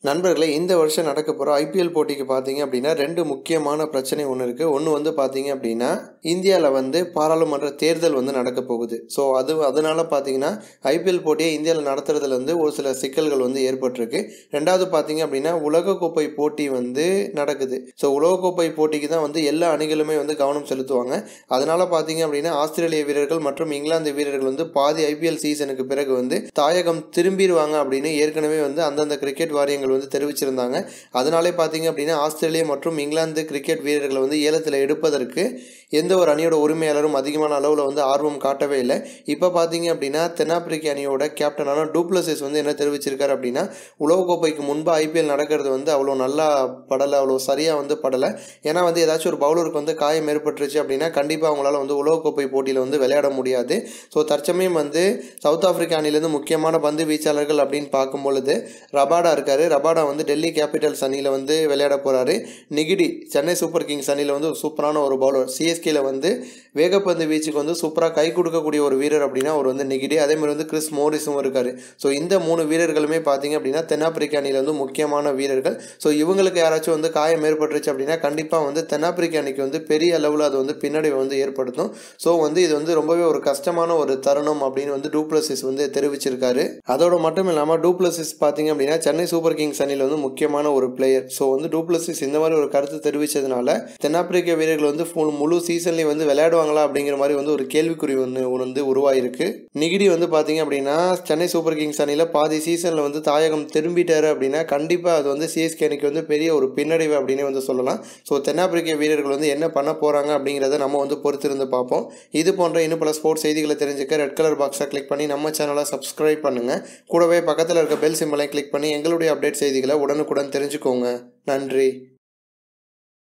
நண்பர்களே, இந்த வருஷம் நடக்க போகிற ஐபிஎல் போட்டிக்கு பார்த்தீங்க அப்படின்னா 2 முக்கியமான பிரச்சனை ஒன்று இருக்குது. ஒன்று வந்து பார்த்தீங்க அப்படின்னா இந்தியாவில் வந்து பாராளுமன்ற தேர்தல் வந்து நடக்க போகுது. ஸோ அதனால பார்த்தீங்கன்னா ஐபிஎல் போட்டியை இந்தியாவில் நடத்துறதுல வந்து ஒரு சில சிக்கல்கள் வந்து ஏற்பட்டிருக்கு. ரெண்டாவது பார்த்தீங்க அப்படின்னா உலகக்கோப்பை போட்டி வந்து நடக்குது. ஸோ உலகக்கோப்பை போட்டிக்கு தான் வந்து எல்லா அணிகளுமே வந்து கவனம் செலுத்துவாங்க. அதனால் பார்த்தீங்க அப்படின்னா ஆஸ்திரேலிய வீரர்கள் மற்றும் இங்கிலாந்து வீரர்கள் வந்து பாதி ஐபிஎல் சீசனுக்கு பிறகு வந்து தாயகம் திரும்பிடுவாங்க அப்படின்னு ஏற்கனவே வந்து அந்தந்த கிரிக்கெட் வாரியங்கள் வந்து தெரிவிச்சிருந்தாங்க. அதனாலே பார்த்தீங்க அப்படின்னா ஆஸ்திரேலியா மற்றும் இங்கிலாந்து கிரிக்கெட் வீரர்களை வந்து ஏலத்தில் எடுப்பதற்கு எந்த ஒரு அணியோட உரிமையாளரும் அதிகமான அளவில் வந்து ஆர்வம் காட்டவே இல்லை. இப்போ பார்த்தீங்க அப்படின்னா தென்னாப்பிரிக்க அணியோட கேப்டனான டூப்ளசிஸ் வந்து என்ன தெரிவிச்சிருக்காரு அப்படின்னா உலகக்கோப்பைக்கு முன்பு ஐபிஎல் நடக்கிறது வந்து அவ்வளோ நல்லா படலை, அவ்வளோ சரியாக வந்து படலை. ஏன்னா வந்து ஏதாச்சும் ஒரு பவுலருக்கு வந்து காயம் ஏற்பட்டுருச்சு அப்படின்னா கண்டிப்பாக அவங்களால வந்து உலகக்கோப்பை போட்டியில் வந்து விளையாட முடியாது. ஸோ தற்சமயம் வந்து சவுத் ஆப்பிரிக்கா அணிலேருந்து முக்கியமான பந்து வீச்சாளர்கள் அப்படின்னு பார்க்கும்பொழுது ரபாடா இருக்காரு. ரபாடா வந்து டெல்லி கேபிட்டல்ஸ் அணியில் வந்து விளையாட போகிறாரு. நிகிடி சென்னை சூப்பர் கிங்ஸ் அணியில் வந்து சூப்பரான ஒரு பவுலர். சிஎஸ்கேல வந்து வேகப்பந்து வீச்சுக்கு வந்து சூப்பராக கை கொடுக்கக்கூடிய ஒரு வீரர் அப்படின்னா அவர் வந்து நிகிடி. அதேமாதிரி வந்து கிறிஸ் மோரிஸும் இருக்கார். ஸோ இந்த 3 வீரர்களுமே பார்த்தீங்க அப்படின்னா தென்னாப்பிரிக்க அணியில் வந்து முக்கியமான வீரர்கள். ஸோ இவங்களுக்கு யாராச்சும் வந்து காயம் ஏற்பட்டுருச்சு அப்படின்னா கண்டிப்பாக வந்து தென்னாப்பிரிக்க அணிக்கு வந்து பெரிய அளவில் அது வந்து பின்னடைவை வந்து ஏற்படுத்தும். ஸோ வந்து இது வந்து ரொம்பவே ஒரு கஷ்டமான ஒரு தருணம் அப்படின்னு வந்து டூப்ளசிஸ் வந்து தெரிவிச்சிருக்காரு. அதோட மட்டும் இல்லாமல் டூப்ளசிஸ் பார்த்தீங்க அப்படின்னா சென்னை சூப்பர் கிங்ஸ் அணியில் வந்து முக்கியமான ஒரு பிளேயர். ஸோ வந்து டூப்ளசிஸ் இந்த மாதிரி ஒரு கருத்து தெரிவித்ததுனால தென்னாப்பிரிக்க வீரர்கள் வந்து முழு சீசன்லேயும் வந்து விளையாடுவாங்களா அப்படிங்கிற மாதிரி வந்து ஒரு கேள்விக்குறி வந்து உருவாயிருக்கு. நிகிடி வந்து பார்த்தீங்க அப்படின்னா சென்னை சூப்பர் கிங்ஸ் அணியில் பாதி சீசனில் வந்து தாயகம் திரும்பிட்டாரு அப்படின்னா கண்டிப்பாக அது வந்து சிஎஸ்கே அணிக்கு வந்து பெரிய ஒரு பின்னடைவு அப்படின்னு வந்து சொல்லலாம். ஸோ தென்னாப்பிரிக்க வீரர்கள் வந்து என்ன பண்ண போகிறாங்க அப்படிங்கிறத நம்ம வந்து பொறுத்திருந்து பார்ப்போம். இது போன்ற இன்னும் பல ஸ்போர்ட்ஸ் செய்திகளை தெரிஞ்சுக்க ரெட் கலர் பாக்ஸை கிளிக் பண்ணி நம்ம சேனலை சப்ஸ்கிரைப் பண்ணுங்கள். கூடவே பக்கத்தில் இருக்க பெல் சிம்பலை கிளிக் பண்ணி எங்களுடைய அப்டேட் செய்திகளை உடனுக்குடன் தெரிஞ்சுக்கோங்க. நன்றி.